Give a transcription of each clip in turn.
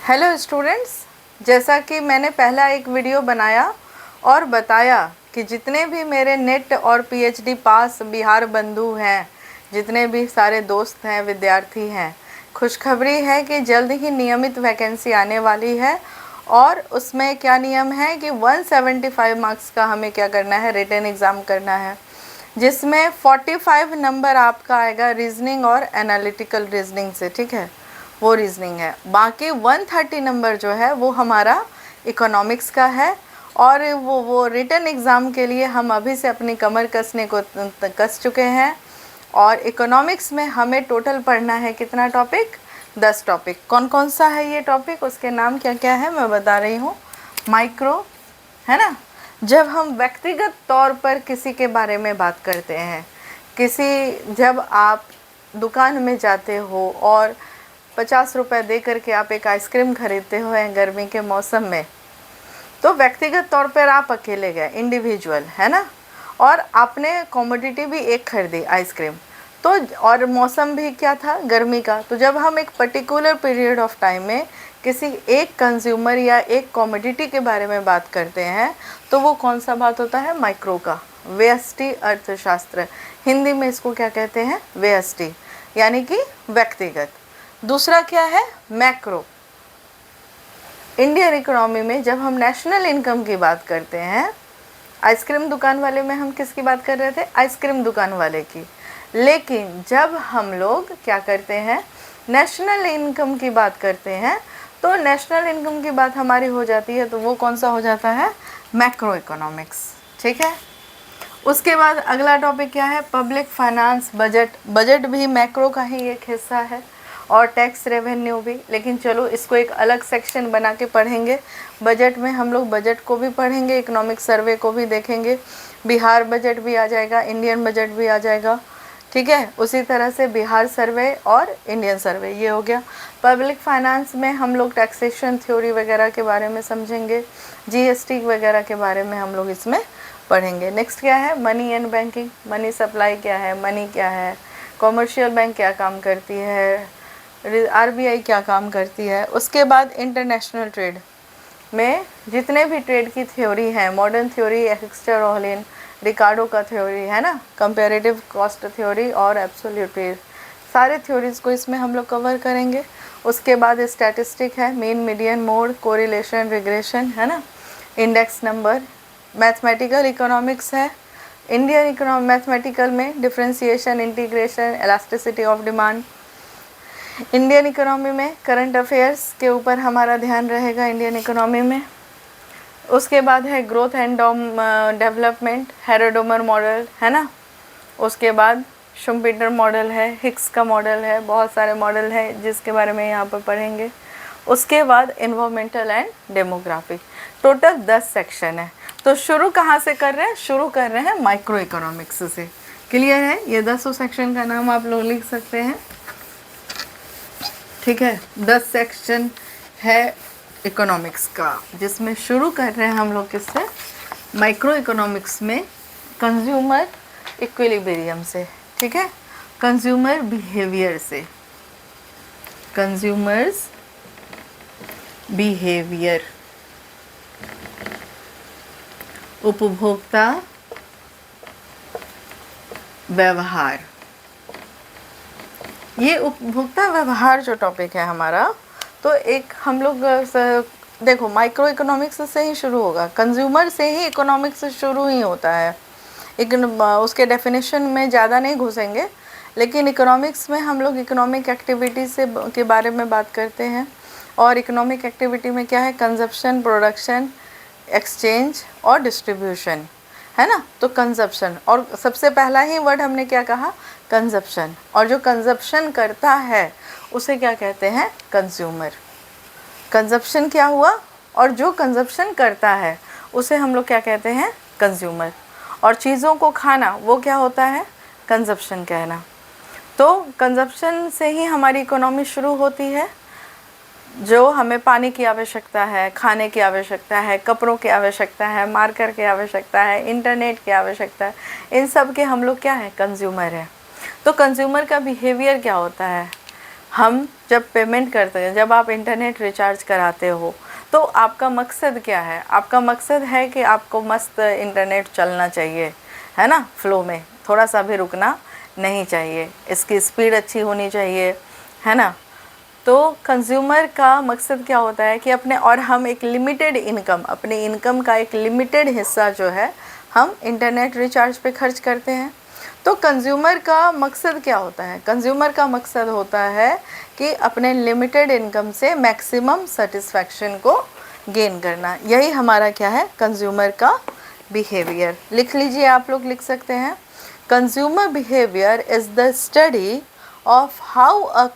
Hello students, जैसा कि मैंने पहला एक वीडियो बनाया और बताया कि जितने भी मेरे नेट और पीएचडी पास बिहार बंधु हैं, जितने भी सारे दोस्त हैं, विद्यार्थी हैं, खुशखबरी है कि जल्द ही नियमित वैकेंसी आने वाली है। और उसमें क्या नियम है कि 175 मार्क्स का हमें क्या करना है, रिटन एग्ज़ाम करना है, जिसमें 45 नंबर आपका आएगा रीजनिंग और एनालिटिकल रीजनिंग से। ठीक है, वो रीजनिंग है। बाकी 130 नंबर जो है वो हमारा इकोनॉमिक्स का है। और वो रिटन एग्ज़ाम के लिए हम अभी से अपनी कमर कसने को कस चुके हैं। और इकोनॉमिक्स में हमें टोटल पढ़ना है कितना टॉपिक, 10 टॉपिक। कौन कौन सा है ये टॉपिक, उसके नाम क्या क्या है मैं बता रही हूँ। माइक्रो, है ना, जब हम व्यक्तिगत तौर पर किसी के बारे में बात करते हैं, जब आप दुकान में जाते हो और 50 रुपये दे करके आप एक आइसक्रीम खरीदते हो गर्मी के मौसम में, तो व्यक्तिगत तौर पर आप अकेले गए, इंडिविजुअल, है ना, और आपने कॉमोडिटी भी एक खरीदी आइसक्रीम, तो और मौसम भी क्या था, गर्मी का। तो जब हम एक पर्टिकुलर पीरियड ऑफ टाइम में किसी एक कंज्यूमर या एक कॉमोडिटी के बारे में बात करते हैं, तो वो कौन सा बात होता है, माइक्रो का, व्यष्टि अर्थशास्त्र। हिंदी में इसको क्या कहते हैं, व्यष्टि, यानी कि व्यक्तिगत। दूसरा क्या है, मैक्रो। इंडियन इकोनॉमी में जब हम नेशनल इनकम की बात करते हैं, आइसक्रीम दुकान वाले में हम किसकी बात कर रहे थे, आइसक्रीम दुकान वाले की। लेकिन जब हम लोग क्या करते हैं, नेशनल इनकम की बात करते हैं, तो नेशनल इनकम की बात हमारी हो जाती है, तो वो कौन सा हो जाता है, मैक्रो इकोनॉमिक्स। ठीक है, उसके बाद अगला टॉपिक क्या है, पब्लिक फाइनेंस, बजट। बजट भी मैक्रो का ही एक हिस्सा है, और टैक्स रेवेन्यू भी। लेकिन चलो इसको एक अलग सेक्शन बना के पढ़ेंगे। बजट में हम लोग बजट को भी पढ़ेंगे, इकोनॉमिक सर्वे को भी देखेंगे, बिहार बजट भी आ जाएगा, इंडियन बजट भी आ जाएगा। ठीक है, उसी तरह से बिहार सर्वे और इंडियन सर्वे, ये हो गया। पब्लिक फाइनेंस में हम लोग टैक्सेशन थ्योरी वगैरह के बारे में समझेंगे, जीएसटी वगैरह के बारे में हम लोग इसमें पढ़ेंगे। नेक्स्ट क्या है, money and banking. Money supply क्या है, मनी क्या है, कॉमर्शियल बैंक क्या काम करती है, आरबीआई क्या काम करती है। उसके बाद इंटरनेशनल ट्रेड में जितने भी ट्रेड की थ्योरी है, मॉडर्न थ्योरी, एक्स्टरॉलिन, रिकार्डो का थ्योरी, है ना, कंपैरेटिव कॉस्ट थ्योरी और एब्सोल्यूट ट्रेड, सारे थ्योरीज को इसमें हम लोग कवर करेंगे। उसके बाद स्टैटिस्टिक है, mean, median, mode, correlation, regression, है ना, इंडेक्स नंबर। मैथमेटिकल इकोनॉमिक्स है, इंडियन मैथमेटिकल में differentiation, integration, elasticity of demand. Indian economy में करंट अफेयर्स के ऊपर हमारा ध्यान रहेगा इंडियन इकोनॉमी में। उसके बाद है ग्रोथ एंड डेवलपमेंट, हेरोडोमर मॉडल, है ना। उसके बाद शुम्पीटर मॉडल है, हिक्स का मॉडल है, बहुत सारे मॉडल है जिसके बारे में यहाँ पर पढ़ेंगे। उसके बाद environmental and demography. Total 10 section है। तो शुरू कहाँ से कर रहे हैं, शुरू कर रहे हैं माइक्रो इकोनॉमिक्स से। क्लियर है, ये 10 सेक्शन का नाम आप लोग लिख सकते हैं। ठीक है, 10 सेक्शन है इकोनॉमिक्स का, जिसमें शुरू कर रहे हैं हम लोग किससे, माइक्रो इकोनॉमिक्स में कंज्यूमर इक्विलिब्रियम से। ठीक है, कंज्यूमर बिहेवियर से, कंज्यूमर्स बिहेवियर, उपभोक्ता व्यवहार। ये उपभोक्ता व्यवहार जो टॉपिक है हमारा, तो एक हम लोग देखो माइक्रो इकोनॉमिक्स से ही शुरू होगा, कंज्यूमर से ही इकोनॉमिक्स शुरू ही होता है। उसके डेफिनेशन में ज़्यादा नहीं घुसेंगे, लेकिन इकोनॉमिक्स में हम लोग इकोनॉमिक एक्टिविटी से के बारे में बात करते हैं। और इकोनॉमिक एक्टिविटी में क्या है, कंजप्शन, प्रोडक्शन, एक्सचेंज और डिस्ट्रीब्यूशन, है ना। तो कंजप्शन, और सबसे पहला ही वर्ड हमने क्या कहा, कंजप्शन। और जो कंजप्शन करता है उसे क्या कहते हैं, कंज्यूमर। कंजप्शन क्या हुआ, और जो कंजप्शन करता है उसे हम लोग क्या कहते हैं, कंज्यूमर। और चीज़ों को खाना वो क्या होता है, कंजप्शन कहना। तो कंजप्शन से ही हमारी इकोनॉमी शुरू होती है। जो हमें पानी की आवश्यकता है, खाने की आवश्यकता है, कपड़ों की आवश्यकता है, मार्कर की आवश्यकता है, इंटरनेट की आवश्यकता है, इन सब के हम लोग क्या है, कंज्यूमर है। तो कंज्यूमर का बिहेवियर क्या होता है, हम जब पेमेंट करते हैं, जब आप इंटरनेट रिचार्ज कराते हो, तो आपका मकसद क्या है? आपका मकसद है कि आपको मस्त इंटरनेट चलना चाहिए, है ना, फ्लो में, थोड़ा सा भी रुकना नहीं चाहिए, इसकी स्पीड अच्छी होनी चाहिए, है ना। तो कंज्यूमर का मकसद क्या होता है कि अपने, और हम एक लिमिटेड इनकम, अपने इनकम का एक लिमिटेड हिस्सा जो है हम इंटरनेट रिचार्ज पे खर्च करते हैं। तो कंज्यूमर का मकसद क्या होता है? कंज्यूमर का मकसद होता है कि अपने लिमिटेड इनकम से मैक्सिमम सेटिस्फैक्शन को गेन करना। यही हमारा क्या है? कंज्यूमर का बिहेवियर। लिख लीजिए, आप लोग लिख सकते हैं, consumer behaviour is the study of how a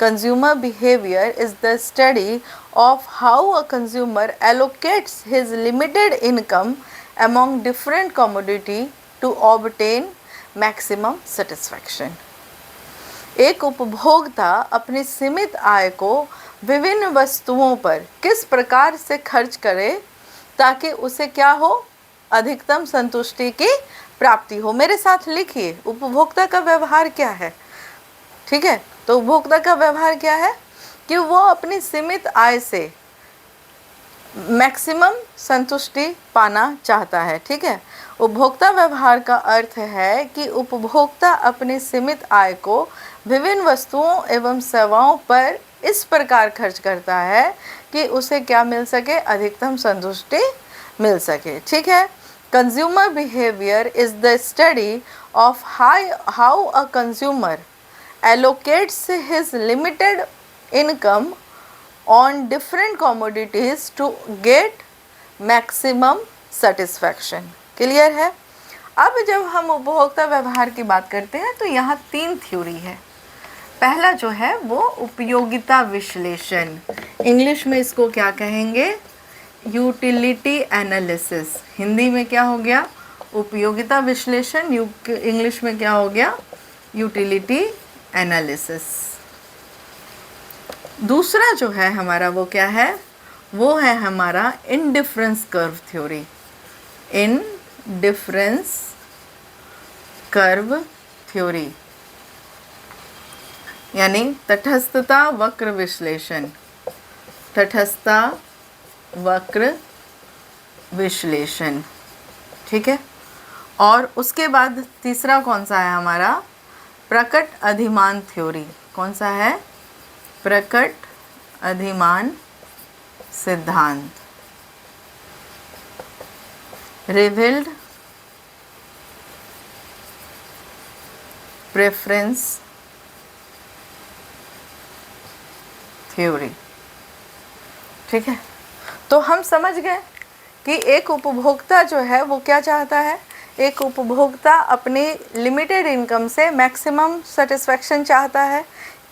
Consumer behavior is the study of how a consumer allocates his limited income among different commodity to obtain maximum satisfaction. एक उपभोक्ता अपनी सीमित आय को विभिन्न वस्तुओं पर किस प्रकार से खर्च करे ताकि उसे क्या हो? अधिकतम संतुष्टि की प्राप्ति हो। मेरे साथ लिखिए, उपभोक्ता का व्यवहार क्या है? ठीक है, तो उपभोक्ता का व्यवहार क्या है कि वो अपनी सीमित आय से मैक्सिमम संतुष्टि पाना चाहता है। ठीक है, उपभोक्ता व्यवहार का अर्थ है कि उपभोक्ता अपनी सीमित आय को विभिन्न वस्तुओं एवं सेवाओं पर इस प्रकार खर्च करता है कि उसे क्या मिल सके? अधिकतम संतुष्टि मिल सके। ठीक है, consumer behaviour is the study of how a consumer allocates his limited income on different commodities to get maximum satisfaction. Clear है? अब जब हम उपभोक्ता व्यवहार की बात करते हैं तो यहाँ 3 थ्योरी है। पहला जो है वो उपयोगिता विश्लेषण, इंग्लिश में इसको क्या कहेंगे? Utility analysis. हिंदी में क्या हो गया? उपयोगिता विश्लेषण, इंग्लिश में क्या हो गया? Utility analysis. दूसरा जो है हमारा वो क्या है? वो है हमारा indifference curve theory. Indifference curve theory यानी तटस्थता वक्र विश्लेषण। तटस्थता वक्र विश्लेषण। ठीक है, और उसके बाद तीसरा कौन सा है हमारा? प्रकट अधिमान थ्योरी। कौन सा है? प्रकट अधिमान सिद्धांत। Revealed preference theory. ठीक है, तो हम समझ गए कि एक उपभोक्ता जो है वो क्या चाहता है? एक उपभोक्ता अपनी लिमिटेड इनकम से मैक्सिमम सेटिस्फैक्शन चाहता है,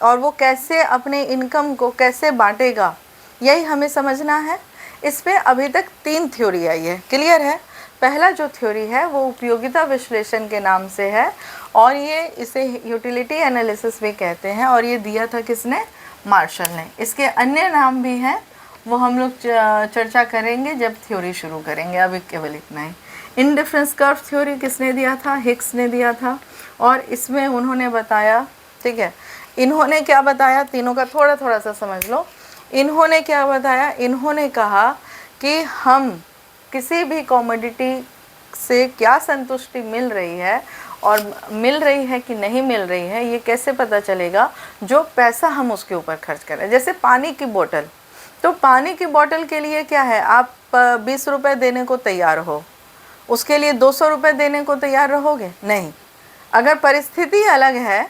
और वो कैसे अपने इनकम को कैसे बांटेगा, यही हमें समझना है। इस पे अभी तक 3 थ्योरी आई है। क्लियर है? पहला जो थ्योरी है वो उपयोगिता विश्लेषण के नाम से है, और ये इसे यूटिलिटी एनालिसिस भी कहते हैं, और ये दिया था किसने? मार्शल ने। इसके अन्य नाम भी हैं, वो हम लोग चर्चा करेंगे जब थ्योरी शुरू करेंगे। अभी केवल इतना ही। इंडिफरेंस कर्व थ्योरी किसने दिया था? हिक्स ने दिया था, और इसमें उन्होंने बताया, ठीक है, इन्होंने क्या बताया? तीनों का थोड़ा थोड़ा सा समझ लो। इन्होंने क्या बताया? इन्होंने कहा कि हम किसी भी कमोडिटी से क्या संतुष्टि मिल रही है और मिल रही है कि नहीं मिल रही है, ये कैसे पता चलेगा? जो पैसा हम उसके ऊपर खर्च कर रहे हैं। जैसे पानी की बोतल, तो पानी की बोतल के लिए क्या है? आप 20 रुपये देने को तैयार हो, उसके लिए 200 रुपये देने को तैयार रहोगे? नहीं। अगर परिस्थिति अलग है,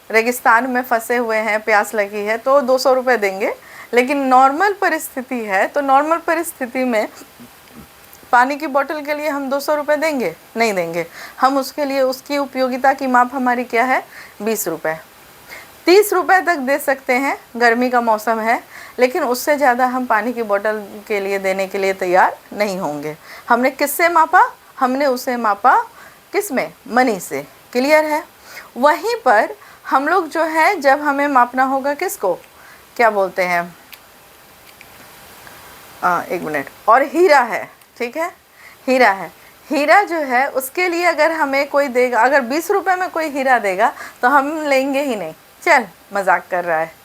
रेगिस्तान में फंसे हुए हैं, प्यास लगी है, तो 200 रुपये देंगे। लेकिन नॉर्मल परिस्थिति है तो नॉर्मल परिस्थिति में पानी की बोतल के लिए हम 200 रुपये देंगे? नहीं देंगे। हम उसके लिए, उसकी उपयोगिता की माप हमारी क्या है? 20 रुपये। 30 रुपये तक दे सकते हैं, गर्मी का मौसम है, लेकिन उससे ज़्यादा हम पानी की बोतल के लिए देने के लिए तैयार नहीं होंगे। हमने किससे मापा? हमने उसे मापा किस में? मनी से। क्लियर है? वहीं पर हम लोग जो है, जब हमें मापना होगा किसको, क्या बोलते हैं, एक मिनट, और हीरा है, ठीक है, हीरा है। हीरा जो है उसके लिए अगर हमें कोई देगा, अगर 20 रुपये में कोई हीरा देगा तो हम लेंगे ही नहीं, चल मजाक कर रहा है।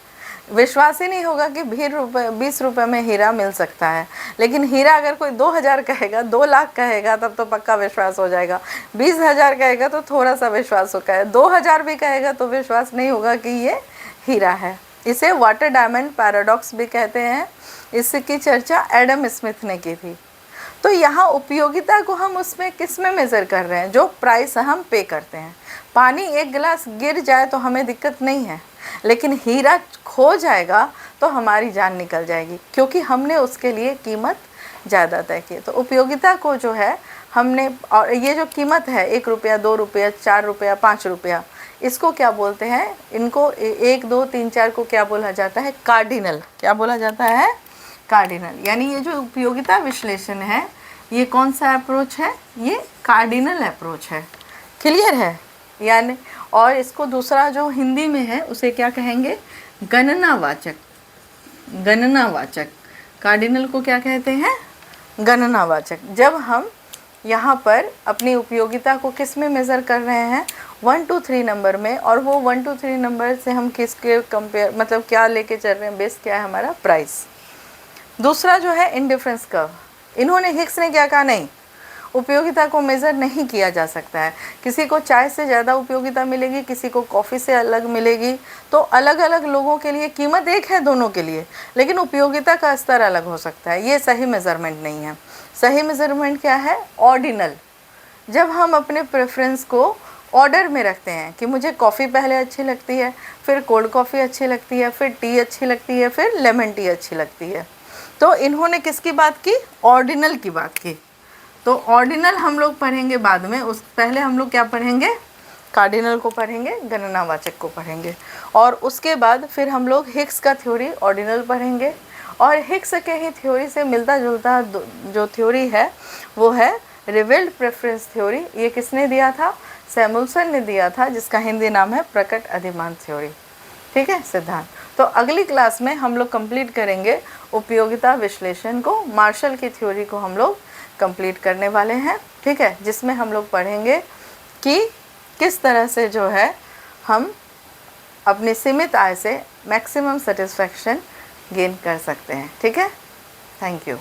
विश्वास ही नहीं होगा कि 20 रुपये में हीरा मिल सकता है। लेकिन हीरा अगर कोई 2000 कहेगा, 2 लाख कहेगा, तब तो पक्का विश्वास हो जाएगा। 20,000 कहेगा तो थोड़ा सा विश्वास होगा है, 2000 भी कहेगा तो विश्वास नहीं होगा कि ये हीरा है। इसे वाटर डायमंड पैराडॉक्स भी कहते हैं। इसकी चर्चा एडम स्मिथ ने की थी। तो यहाँ उपयोगिता को हम उसमें किस में मेज़र कर रहे हैं? जो प्राइस हम पे करते हैं। पानी 1 गिलास गिर जाए तो हमें दिक्कत नहीं है, लेकिन हीरा खो जाएगा तो हमारी जान निकल जाएगी, क्योंकि हमने उसके लिए कीमत ज़्यादा तय की। तो उपयोगिता को जो है हमने, और ये जो कीमत है 1 रुपया, 2 रुपया, 4 रुपया, 5 रुपया, इसको क्या बोलते हैं? इनको 1, 2, 3, 4 को क्या बोला जाता है? कार्डिनल। क्या बोला जाता है? कार्डिनल। यानी ये जो उपयोगिता विश्लेषण है, ये कौन सा अप्रोच है? ये कार्डिनल अप्रोच है। क्लियर है? यानी और इसको दूसरा जो हिंदी में है उसे क्या कहेंगे? गणनावाचक। गणनावाचक। कार्डिनल को क्या कहते हैं? गणनावाचक। जब हम यहाँ पर अपनी उपयोगिता को किस में मेज़र कर रहे हैं? 1 2 3 नंबर में। और वो 1 2 3 नंबर से हम किसके कंपेयर, मतलब क्या लेके चल रहे हैं? बेस क्या है हमारा? प्राइस। दूसरा जो है इंडिफरेंस कर्व। इन्होंने, हिक्स ने क्या कहा? नहीं, उपयोगिता को मेज़र नहीं किया जा सकता है। किसी को चाय से ज़्यादा उपयोगिता मिलेगी, किसी को कॉफ़ी से अलग मिलेगी। तो अलग अलग लोगों के लिए कीमत एक है दोनों के लिए, लेकिन उपयोगिता का स्तर अलग हो सकता है। ये सही मेज़रमेंट नहीं है। सही मेज़रमेंट क्या है? ऑर्डिनल। जब हम अपने प्रेफरेंस को ऑर्डर में रखते हैं कि मुझे कॉफ़ी पहले अच्छी लगती है, फिर कोल्ड कॉफ़ी अच्छी लगती है, फिर टी अच्छी लगती है, फिर लेमन टी अच्छी लगती है। तो इन्होंने किसकी बात की? ऑर्डिनल की बात की। तो ऑर्डिनल हम लोग पढ़ेंगे बाद में। उस पहले हम लोग क्या पढ़ेंगे? कार्डिनल को पढ़ेंगे, गणनावाचक को पढ़ेंगे, और उसके बाद फिर हम लोग हिक्स का थ्योरी ऑर्डिनल पढ़ेंगे। और हिक्स के ही थ्योरी से मिलता जुलता जो थ्योरी है वो है रिवेल्ड प्रेफरेंस थ्योरी। ये किसने दिया था? सैमुअल्सन ने दिया था, जिसका हिंदी नाम है प्रकट अधिमान थ्योरी। ठीक है, सिद्धांत। तो अगली क्लास में हम लोग कंप्लीट करेंगे उपयोगिता विश्लेषण को। मार्शल की थ्योरी को हम लोग कंप्लीट करने वाले हैं। ठीक है, जिसमें हम लोग पढ़ेंगे कि किस तरह से जो है हम अपनी सीमित आय से मैक्सिमम सेटिस्फैक्शन गेन कर सकते हैं। ठीक है, थैंक यू।